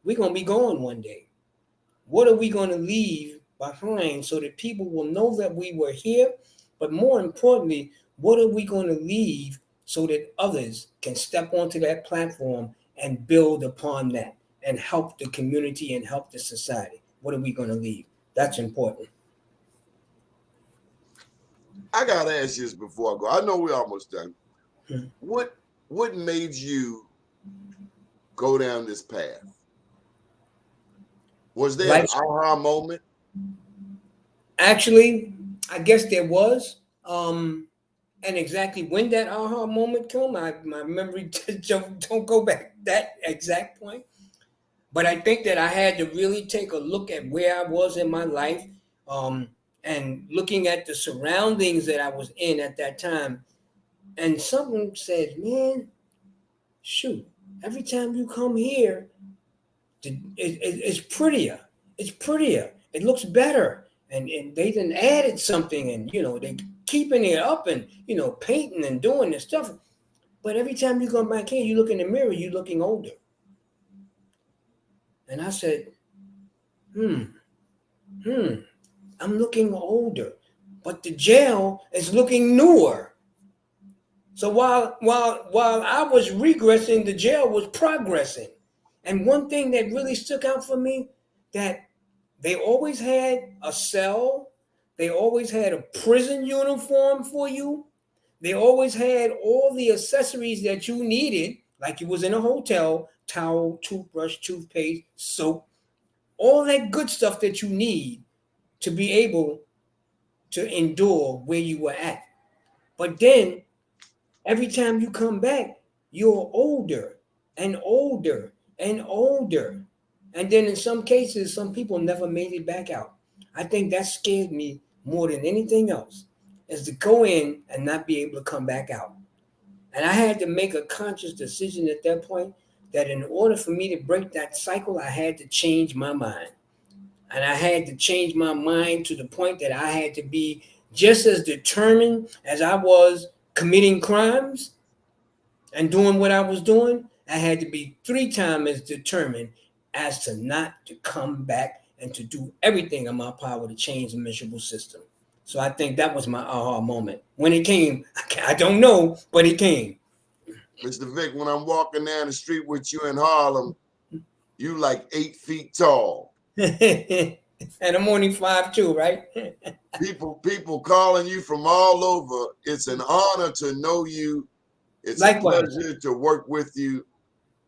we're going to be gone one day. What are we going to leave behind so that people will know that we were here? But more importantly, what are we going to leave so that others can step onto that platform and build upon that and help the community and help the society? What are we going to leave? That's important. I got to ask you this before I go. I know we're almost done. What made you go down this path? Was there an aha moment? Actually, I guess there was. And exactly when that aha moment came, my memory don't go back that exact point. But I think that I had to really take a look at where I was in my life, and looking at the surroundings that I was in at that time. And something said, man, shoot, every time you come here, it's prettier. It's prettier. It looks better. And they done added something, and they keeping it up, and painting and doing this stuff. But every time you come back here, you look in the mirror, you're looking older. And I said, I'm looking older, but the jail is looking newer. So while I was regressing, the jail was progressing. And one thing that really stuck out for me, that they always had a cell, they always had a prison uniform for you, they always had all the accessories that you needed, like you was in a hotel: towel, toothbrush, toothpaste, soap, all that good stuff that you need to be able to endure where you were at. But then every time you come back, you're older and older and older. And then in some cases, some people never made it back out. I think that scared me more than anything else, is to go in and not be able to come back out. And I had to make a conscious decision at that point that in order for me to break that cycle, I had to change my mind. And I had to change my mind to the point that I had to be just as determined as I was committing crimes and doing what I was doing. I had to be 3 times as determined as to not to come back and to do everything in my power to change the miserable system. So I think that was my aha moment. When it came, I don't know, but it came. Mr. Vic, when I'm walking down the street with you in Harlem, you like 8 feet tall. And I'm only 5'2", right? People calling you from all over. It's an honor to know you. It's Likewise. A pleasure to work with you.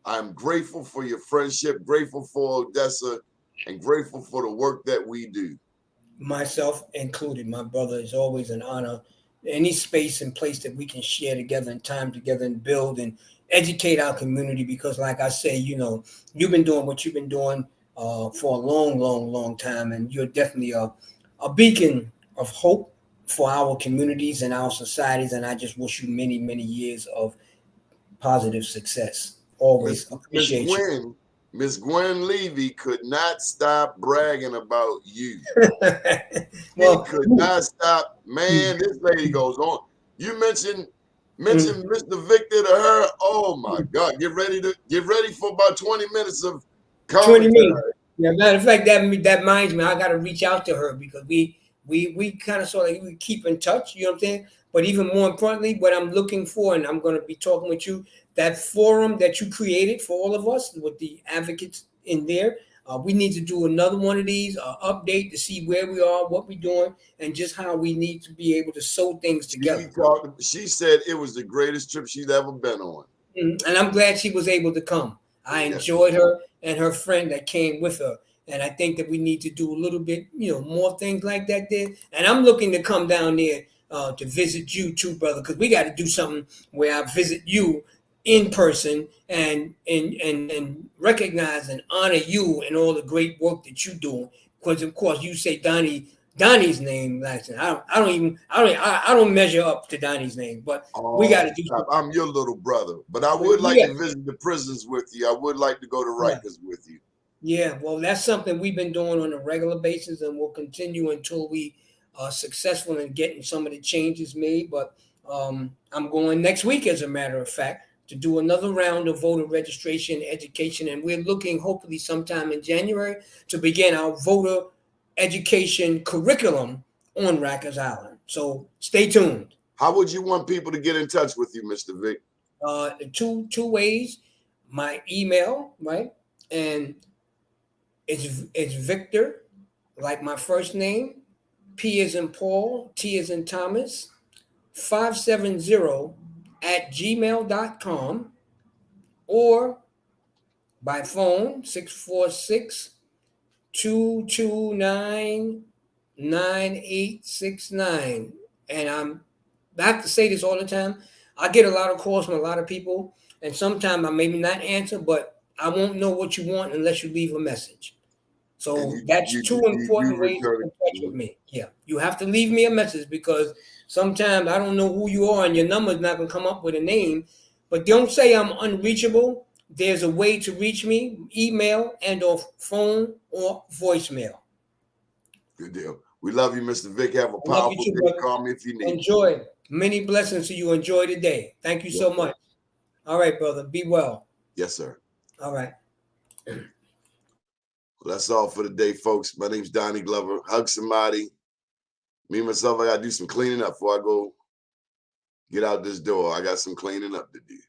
I'm grateful for your friendship, grateful for Odessa, and grateful for the work that we do. Myself included, my brother. It's always an honor. Any space and place that we can share together and time together and build and educate our community, because like I say, you've been doing what you've been doing for a long, long, long time, and you're definitely a beacon of hope for our communities and our societies, and I just wish you many, many years of positive success. Always appreciate you. Miss Gwen Levy could not stop bragging about you. Well, she could not stop. Man, this lady goes on. You mentioned Mr. Victor to her. Oh my God. Get ready for about 20 minutes of commentary. 20 minutes. Yeah, matter of fact, that reminds me, I gotta reach out to her, because we kind of sort of we keep in touch, you know what I'm saying? But even more importantly, what I'm looking for, and I'm going to be talking with you, that forum that you created for all of us with the advocates in there, we need to do another one of these, update to see where we are, what we're doing, and just how we need to be able to sew things together. She said it was the greatest trip she'd ever been on. And I'm glad she was able to come. I enjoyed her and her friend that came with her. And I think that we need to do a little bit, more things like that there. And I'm looking to come down there to visit you too, brother, because we got to do something where I visit you in person and recognize and honor you and all the great work that you do. Because of course you say Donnie's name last time. I don't measure up to Donnie's name, but we got to do something. I'm your little brother, but I would like to visit the prisons with you. I would like to go to Rikers with you. Yeah, well, that's something we've been doing on a regular basis, and we'll continue until we are successful in getting some of the changes made. But I'm going next week, as a matter of fact, to do another round of voter registration education, and we're looking hopefully sometime in January to begin our voter education curriculum on Rikers Island. So stay tuned. How would you want people to get in touch with you, Mr. Vic? Two ways. My email, right? And it's Victor, like my first name, P as in Paul, T as in Thomas, 570@gmail.com, or by phone, 646-229-9869. And I have to say this all the time. I get a lot of calls from a lot of people, and sometimes I maybe not answer, but I won't know what you want unless you leave a message. So that's two important ways to get in touch with me. Yeah, you have to leave me a message, because sometimes I don't know who you are and your number is not going to come up with a name. But don't say I'm unreachable. There's a way to reach me, email and or phone or voicemail. Good deal. We love you, Mr. Vic. Have a I love you powerful too, day. brother. Call me if you need. Enjoy. Many blessings to you. Enjoy the day. Thank you so much. All right, brother. Be well. Yes, sir. All right. Well, that's all for the day, folks. My name's Donnie Glover. Hug somebody. Me, myself, I got to do some cleaning up before I go get out this door. I got some cleaning up to do.